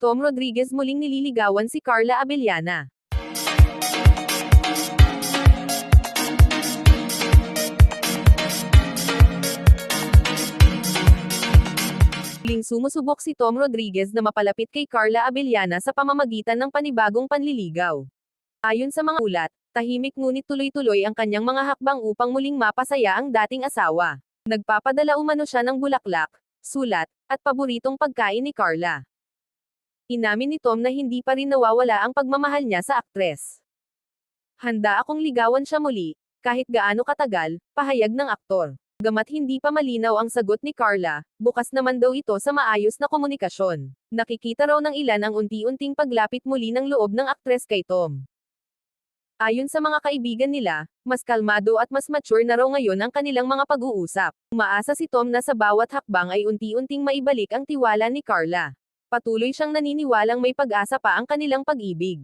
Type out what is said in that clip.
Tom Rodriguez muling nililigawan si Carla Abellana. Muling sumusubok si Tom Rodriguez na mapalapit kay Carla Abellana sa pamamagitan ng panibagong panliligaw. Ayon sa mga ulat, tahimik ngunit tuloy-tuloy ang kanyang mga hakbang upang muling mapasaya ang dating asawa. Nagpapadala umano siya ng bulaklak, sulat, at paboritong pagkain ni Carla. Inamin ni Tom na hindi pa rin nawawala ang pagmamahal niya sa aktres. Handa akong ligawan siya muli, kahit gaano katagal, pahayag ng aktor. Bagamat hindi pa malinaw ang sagot ni Carla, bukas naman daw ito sa maayos na komunikasyon. Nakikita raw ng ilan ang unti-unting paglapit muli ng loob ng aktres kay Tom. Ayon sa mga kaibigan nila, mas kalmado at mas mature na raw ngayon ang kanilang mga pag-uusap. Umaasa si Tom na sa bawat hakbang ay unti-unting maibalik ang tiwala ni Carla. Patuloy siyang naniniwalang may pag-asa pa ang kanilang pag-ibig.